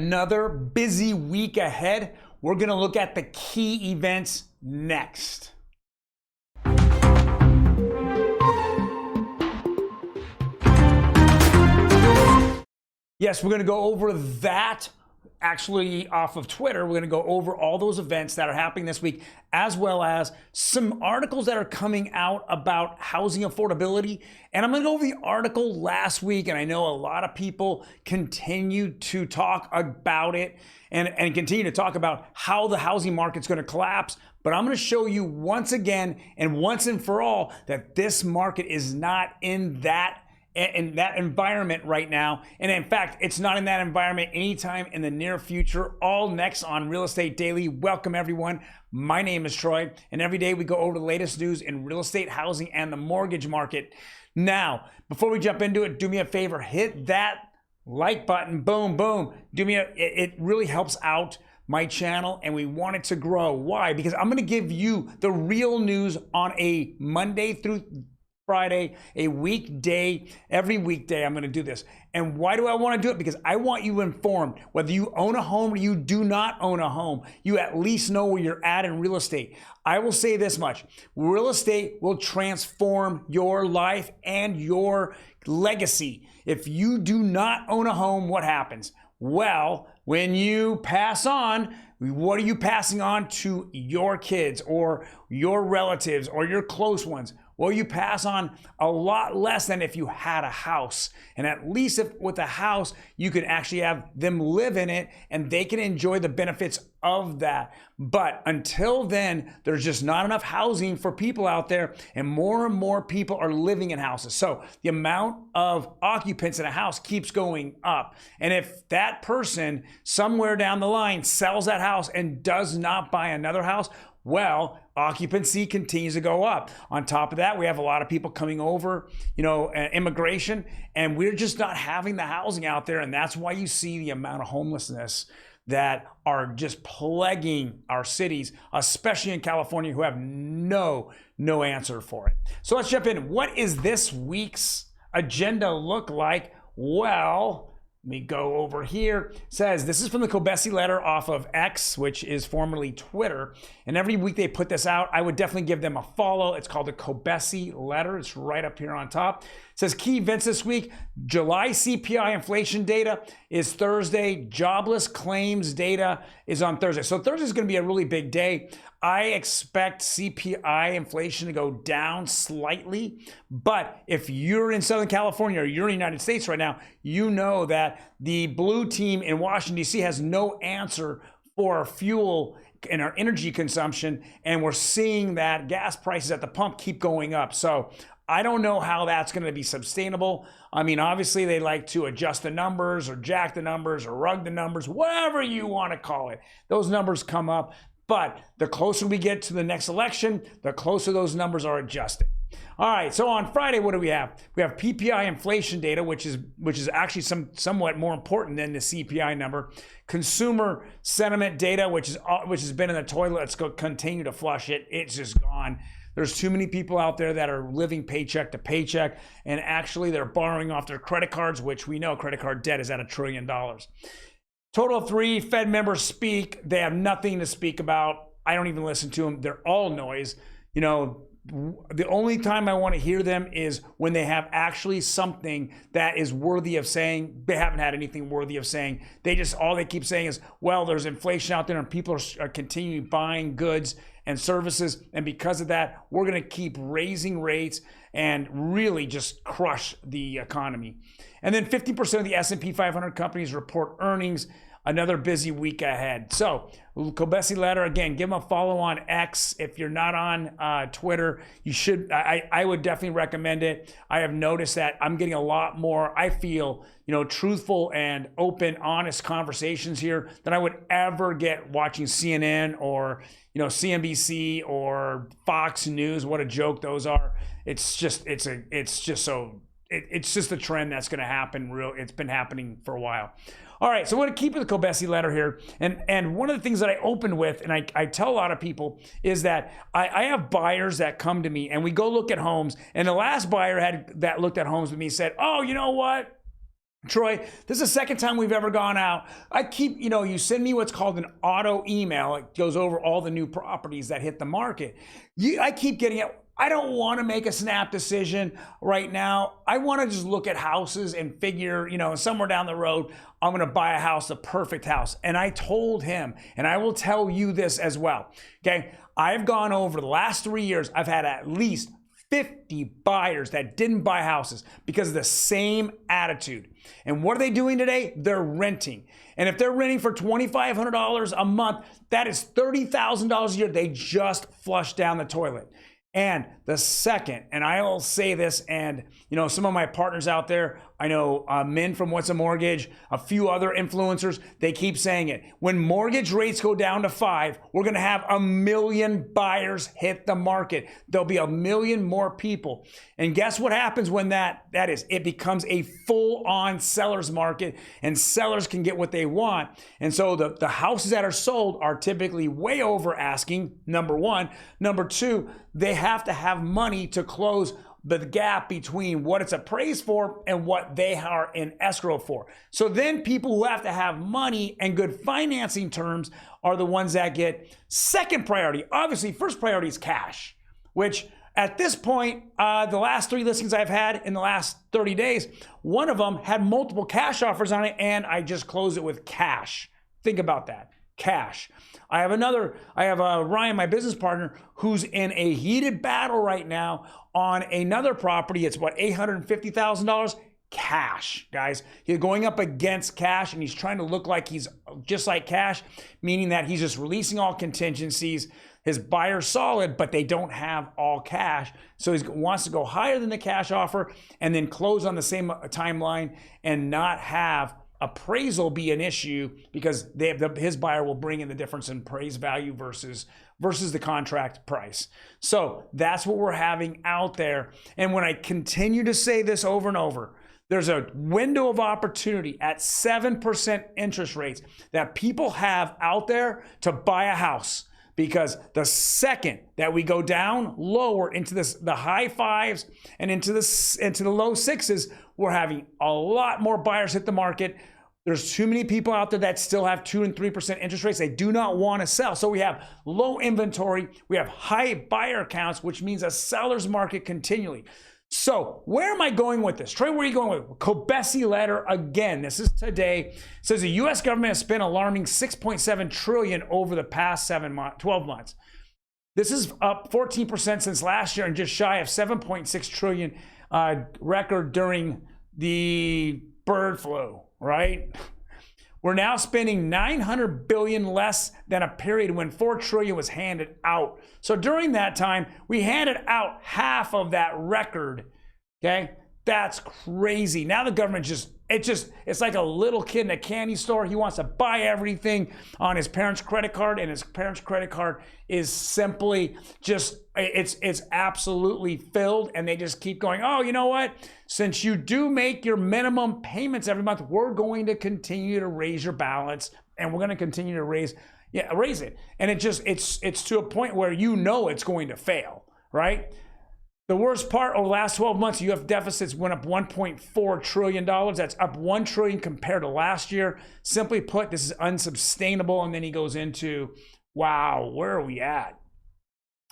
another busy week ahead. We're going to look at the key events next. Yes, we're going to go over that. Actually, off of Twitter, we're going to go over all those events that are happening this week, as well as some articles that are coming out about housing affordability. And I'm going to go over the article last week, and I know a lot of people continue to talk about it and continue to talk about how the housing market's going to collapse. But I'm going to show you once again and once and for all that this market is not in that environment right now. And in fact, it's not in that environment anytime in the near future. All next on Real Estate Daily. Welcome everyone. My name is Troy, and every day we go over the latest news in real estate, housing, and the mortgage market. Now, before we jump into it, do me a favor, hit that like button. Boom, boom. It really helps out my channel, and we want it to grow. Why? Because I'm going to give you the real news on a Monday through Friday, a weekday, every weekday I'm going to do this. And why do I want to do it? Because I want you informed. Whether you own a home or you do not own a home, you at least know where you're at in real estate. I will say this much: real estate will transform your life and your legacy. If you do not own a home, what happens? Well, when you pass on, what are you passing on to your kids or your relatives or your close ones? Well, you pass on a lot less than if you had a house. And at least if with a house, you can actually have them live in it and they can enjoy the benefits of that. But until then, there's just not enough housing for people out there, and more people are living in houses. So the amount of occupants in a house keeps going up. And if that person somewhere down the line sells that house and does not buy another house, well, occupancy continues to go up. On top of that, we have a lot of people coming over, immigration, and we're just not having the housing out there. And that's why you see the amount of homelessness that are just plaguing our cities, especially in California, who have no answer for it. So let's jump in. What is this week's agenda look like? Well, let me go over here. It says, this is from the Kobesi letter off of X, which is formerly Twitter. And every week they put this out. I would definitely give them a follow. It's called the Kobesi letter. It's right up here on top. It says key events this week. July CPI inflation data is Thursday. Jobless claims data is on Thursday. So Thursday is going to be a really big day. I expect CPI inflation to go down slightly, but if you're in Southern California or you're in the United States right now, you know that the blue team in Washington, D.C. has no answer for our fuel and our energy consumption, and we're seeing that gas prices at the pump keep going up. So I don't know how that's going to be sustainable. I mean, obviously they like to adjust the numbers or jack the numbers or rug the numbers, whatever you want to call it. Those numbers come up. But the closer we get to the next election, the closer those numbers are adjusted. All right, so on Friday, what do we have? We have PPI inflation data, which is actually somewhat more important than the CPI number. Consumer sentiment data, which has been in the toilet. Let's go continue to flush it. It's just gone. There's too many people out there that are living paycheck to paycheck, and actually they're borrowing off their credit cards, which we know credit card debt is at $1 trillion. Total of 3 Fed members speak. They have nothing to speak about. I don't even listen to them. They're all noise. The only time I want to hear them is when they have actually something that is worthy of saying. They haven't had anything worthy of saying. All they keep saying is, well, there's inflation out there and people are continuing buying goods and services. And because of that, we're going to keep raising rates and really just crush the economy. And then 50% of the S&P 500 companies report earnings. Another busy week ahead. So Kobesi letter, again, give them a follow on X. If you're not on Twitter, you should. I would definitely recommend it. I have noticed that I'm getting a lot more, I feel, truthful and open, honest conversations here than I would ever get watching CNN or CNBC or Fox News. What a joke those are. It's just a trend that's going to happen. It's been happening for a while. All right, so we're going to keep with the Kobesi letter here. And one of the things that I opened with, and I tell a lot of people, is that I have buyers that come to me and we go look at homes. And the last buyer that looked at homes with me said, oh, you know what? Troy, this is the second time we've ever gone out. I keep, you send me what's called an auto email. It goes over all the new properties that hit the market. I keep getting it. I don't want to make a snap decision right now. I want to just look at houses and figure, somewhere down the road, I'm going to buy a house, the perfect house. And I told him, and I will tell you this as well. Okay. I've gone over the last 3 years. I've had at least 50 buyers that didn't buy houses because of the same attitude. And what are they doing today? They're renting. And if they're renting for $2,500 a month, that is $30,000 a year. They just flushed down the toilet. And the second, and I will say this, and some of my partners out there, I know Min from What's a Mortgage, a few other influencers, they keep saying it. When mortgage rates go down to 5, we're going to have 1 million buyers hit the market. There'll be 1 million more people. And guess what happens when that is? It becomes a full-on seller's market, and sellers can get what they want. And so the houses that are sold are typically way over asking, number one. Number two, they have to have money to close the gap between what it's appraised for and what they are in escrow for. So then people who have to have money and good financing terms are the ones that get second priority. Obviously, first priority is cash, which at this point, the last 3 listings I've had in the last 30 days, one of them had multiple cash offers on it, and I just closed it with cash. Think about that. Cash. I have Ryan, my business partner, who's in a heated battle right now on another property. It's what, $850,000 cash, guys. He's going up against cash, and he's trying to look like he's just like cash, meaning that he's just releasing all contingencies. His buyer's solid, but they don't have all cash. So he wants to go higher than the cash offer and then close on the same timeline and not have appraisal be an issue, because his buyer will bring in the difference in appraised value versus the contract price. So that's what we're having out there. And when I continue to say this over and over, there's a window of opportunity at 7% interest rates that people have out there to buy a house. Because the second that we go down lower into the high 5s and into the low 6s, we're having a lot more buyers hit the market. There's too many people out there that still have 2 and 3% interest rates. They do not want to sell. So we have low inventory. We have high buyer counts, which means a seller's market continually. So where am I going with this? Trey, where are you going with it? Kobesi letter again. This is today. It says the U.S. government has spent alarming $6.7 trillion over the past 12 months. This is up 14% since last year and just shy of $7.6 trillion record during the bird flu, right? We're now spending $900 billion less than a period when $4 trillion was handed out. So during that time, we handed out half of that record. Okay, that's crazy. Now the government it's like a little kid in a candy store. He wants to buy everything on his parents' credit card, and his parents' credit card is simply it's absolutely filled, and they just keep going, oh, you know what? Since you do make your minimum payments every month, we're going to continue to raise your balance, and we're going to continue to raise it. And it's to a point where it's going to fail, right? The worst part, over the last 12 months, U.S. deficits went up $1.4 trillion. That's up $1 trillion compared to last year. Simply put, this is unsustainable. And then he goes into, wow, where are we at?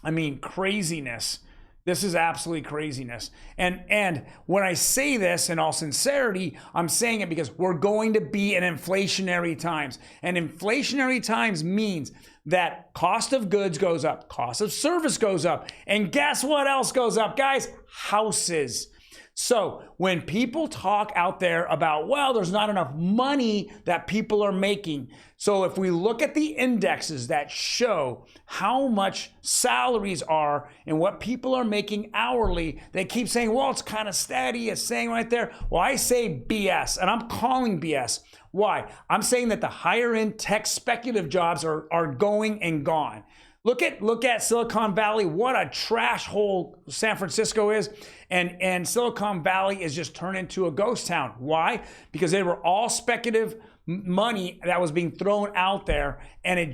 I mean, craziness. This is absolutely craziness. And when I say this in all sincerity, I'm saying it because we're going to be in inflationary times. And inflationary times means that cost of goods goes up, cost of service goes up, and guess what else goes up, guys? Houses. So when people talk out there about, well, there's not enough money that people are making. So if we look at the indexes that show how much salaries are and what people are making hourly, they keep saying, well, it's kind of steady. It's saying right there. Well, I say BS, and I'm calling BS. Why? I'm saying that the higher end tech speculative jobs are going and gone. Look at Silicon Valley, what a trash hole San Francisco is. And Silicon Valley is just turned into a ghost town. Why? Because they were all speculative money that was being thrown out there. And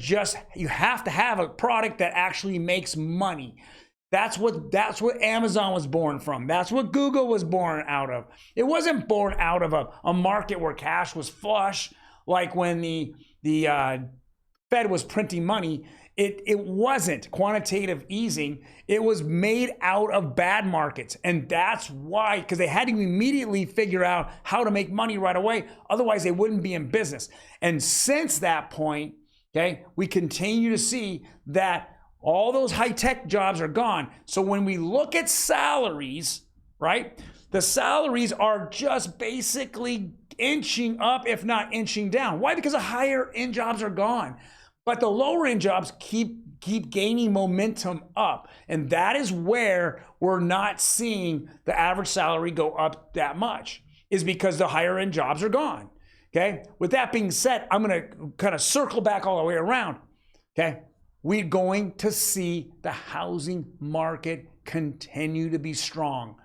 you have to have a product that actually makes money. That's what Amazon was born from. That's what Google was born out of. It wasn't born out of a market where cash was flush, like when the Fed was printing money. It wasn't quantitative easing. It was made out of bad markets. And that's why, because they had to immediately figure out how to make money right away. Otherwise, they wouldn't be in business. And since that point, okay, we continue to see that all those high-tech jobs are gone. So when we look at salaries, right, the salaries are just basically inching up, if not inching down. Why? Because the higher-end jobs are gone. But the lower-end jobs keep gaining momentum up. And that is where we're not seeing the average salary go up that much, is because the higher-end jobs are gone. Okay? With that being said, I'm going to kind of circle back all the way around. Okay? We're going to see the housing market continue to be strong.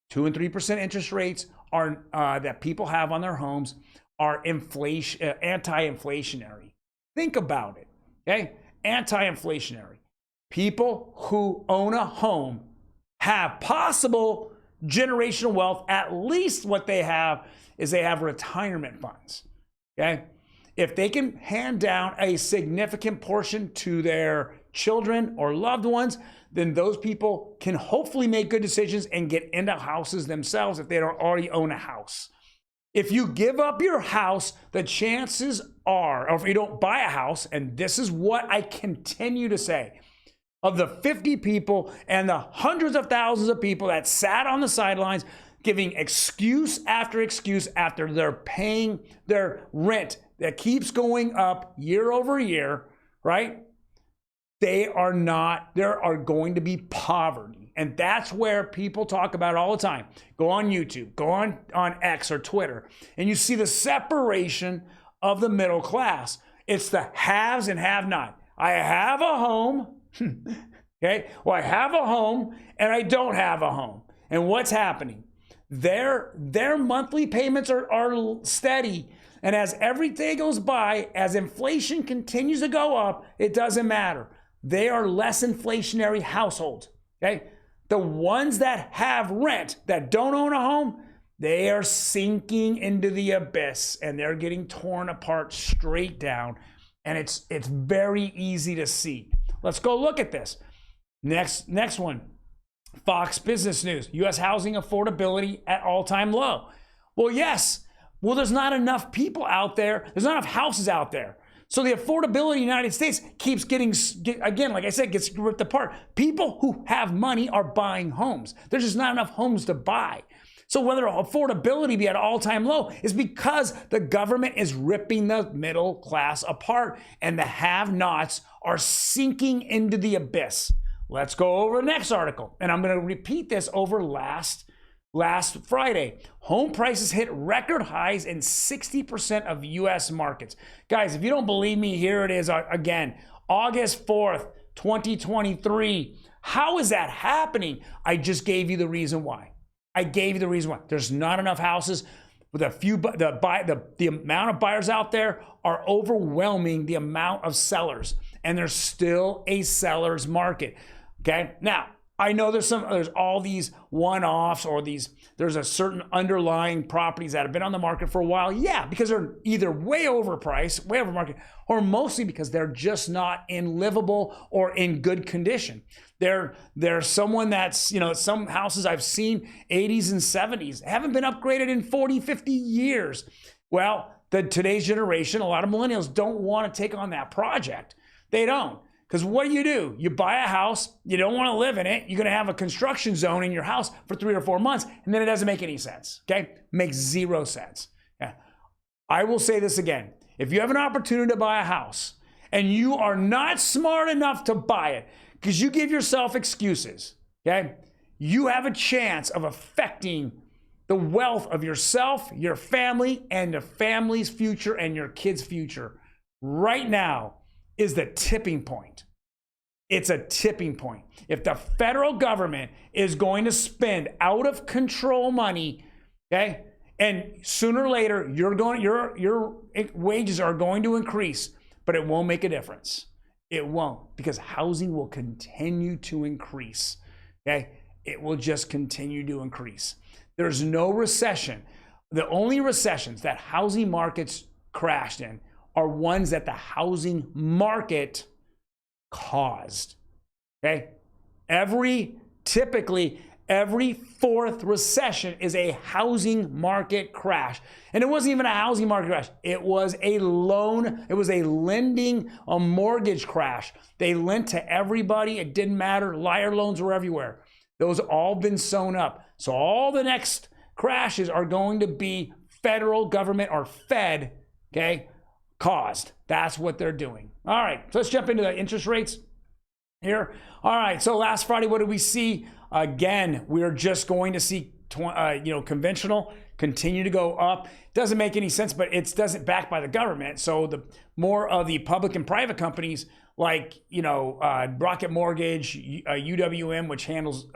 2 and 3% interest rates are that people have on their homes are anti-inflationary. Think about it, okay? Anti-inflationary. People who own a home have possible generational wealth. At least what they have is they have retirement funds, okay? If they can hand down a significant portion to their children or loved ones, then those people can hopefully make good decisions and get into houses themselves if they don't already own a house. If you give up your house, the chances are, or if you don't buy a house, and this is what I continue to say, of the 50 people and the hundreds of thousands of people that sat on the sidelines giving excuse after they're paying their rent that keeps going up year over year, right? There are going to be poverty. And that's where people talk about it all the time. Go on YouTube, go on X or Twitter, and you see the separation of the middle class. It's the haves and have-not. I have a home, okay? Well, I have a home and I don't have a home. And what's happening? Their monthly payments are steady. And as every day goes by, as inflation continues to go up, it doesn't matter. They are less inflationary households, okay? The ones that have rent, that don't own a home, they are sinking into the abyss and they're getting torn apart straight down. And it's very easy to see. Let's go look at this. Next one, Fox Business News, U.S. housing affordability at all-time low. Well, yes. Well, there's not enough people out there. There's not enough houses out there. So the affordability in the United States keeps again, like I said, gets ripped apart. People who have money are buying homes. There's just not enough homes to buy. So whether affordability be at all-time low is because the government is ripping the middle class apart and the have-nots are sinking into the abyss. Let's go over the next article. And I'm going to repeat this over last Friday. Home prices hit record highs in 60% of U.S. markets. Guys, if you don't believe me, here it is again. August 4th, 2023. How is that happening? I just gave you the reason why. There's not enough houses. The amount of buyers out there are overwhelming the amount of sellers. And there's still a seller's market. Okay? Now, I know there's all these one-offs or there's a certain underlying properties that have been on the market for a while. Yeah, because they're either way overpriced, way over market, or mostly because they're just not in livable or in good condition. There's someone that's, some houses I've seen 80s and 70s haven't been upgraded in 40, 50 years. Well, today's generation, a lot of millennials don't want to take on that project. They don't. Because what do? You buy a house, you don't want to live in it, you're going to have a construction zone in your house for 3 or 4 months, and then it doesn't make any sense, okay? Makes zero sense. Yeah. I will say this again. If you have an opportunity to buy a house and you are not smart enough to buy it because you give yourself excuses, okay? You have a chance of affecting the wealth of yourself, your family, and the family's future and your kids' future. Right now is the tipping point. It's a tipping point. If the federal government is going to spend out of control money, okay, and sooner or later your wages are going to increase, but it won't make a difference. It won't, because housing will continue to increase. okay, it will just continue to increase. There's no recession. The only recessions that housing markets crashed in are ones that the housing market caused, okay? Typically, every fourth recession is a housing market crash. And it wasn't even a housing market crash. It was a a mortgage crash. They lent to everybody. It didn't matter. Liar loans were everywhere. Those all been sewn up. So all the next crashes are going to be federal government or Fed, okay, caused. That's what they're doing. All right, so let's jump into the interest rates here. All right, so last Friday, what did we see? Again, we're just going to see conventional continue to go up. Doesn't make any sense, but it doesn't backed by the government. So the more of the public and private companies like Rocket Mortgage, UWM, which handles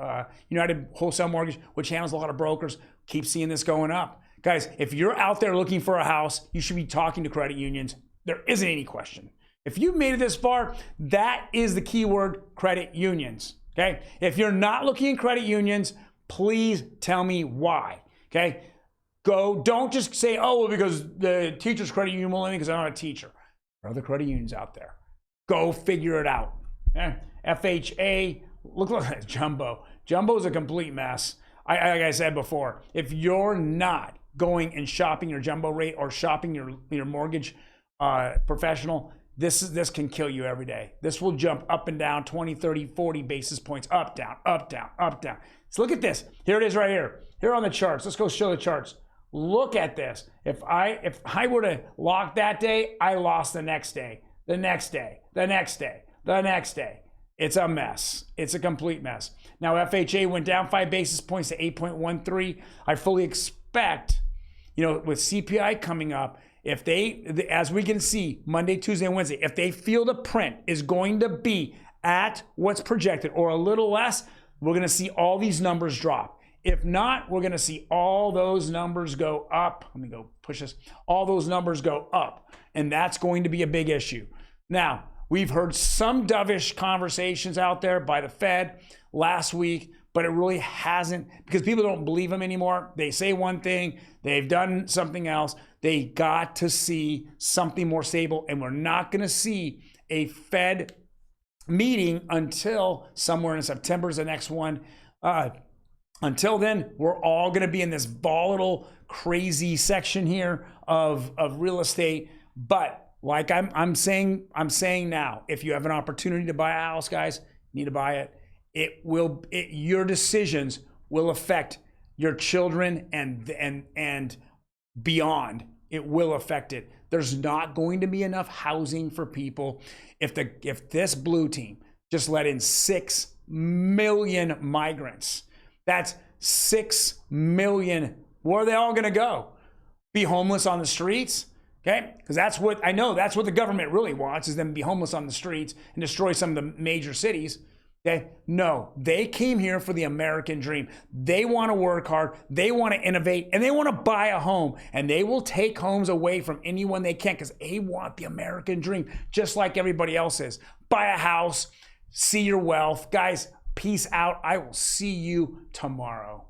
United Wholesale Mortgage, which handles a lot of brokers, keep seeing this going up. Guys, if you're out there looking for a house, you should be talking to credit unions. There isn't any question. If you've made it this far, that is the keyword, credit unions. Okay, if you're not looking in credit unions, please tell me why. Okay, don't just say, oh, well, because the teacher's credit union won't let me because I'm not a teacher. There are other credit unions out there. Go figure it out. FHA, look at Jumbo. Jumbo is a complete mess. Like I said before, if you're not going and shopping your Jumbo rate or shopping your mortgage professional, this can kill you every day. This will jump up and down 20, 30, 40 basis points, up, down, up, down, up, down. So look at this. Here it is right here. Here on the charts. Let's go show the charts. Look at this. If I were to lock that day, I lost the next day, the next day, the next day, the next day. It's a mess. It's a complete mess. Now FHA went down 5 basis points to 8.13. I fully expect, with CPI coming up, if as we can see, Monday, Tuesday, and Wednesday, if they feel the print is going to be at what's projected or a little less, we're going to see all these numbers drop. If not, we're going to see all those numbers go up. Let me go push this. All those numbers go up, and that's going to be a big issue. Now, we've heard some dovish conversations out there by the Fed last week, but it really hasn't, because people don't believe them anymore. They say one thing, they've done something else. They got to see something more stable, and we're not going to see a Fed meeting until somewhere in September is the next one. Until then, we're all going to be in this volatile, crazy section here of real estate. But like I'm saying now, if you have an opportunity to buy a house, guys, you need to buy it. Your decisions will affect your children and beyond. It will affect it. There's not going to be enough housing for people. If this blue team just let in 6 million migrants, that's 6 million. Where are they all going to go? Be homeless on the streets? Okay, because that's what the government really wants, is them to be homeless on the streets and destroy some of the major cities. Okay, no, they came here for the American dream. They want to work hard, they want to innovate, and they want to buy a home. And they will take homes away from anyone they can because they want the American dream, just like everybody else is. Buy a house, see your wealth. Guys, peace out. I will see you tomorrow.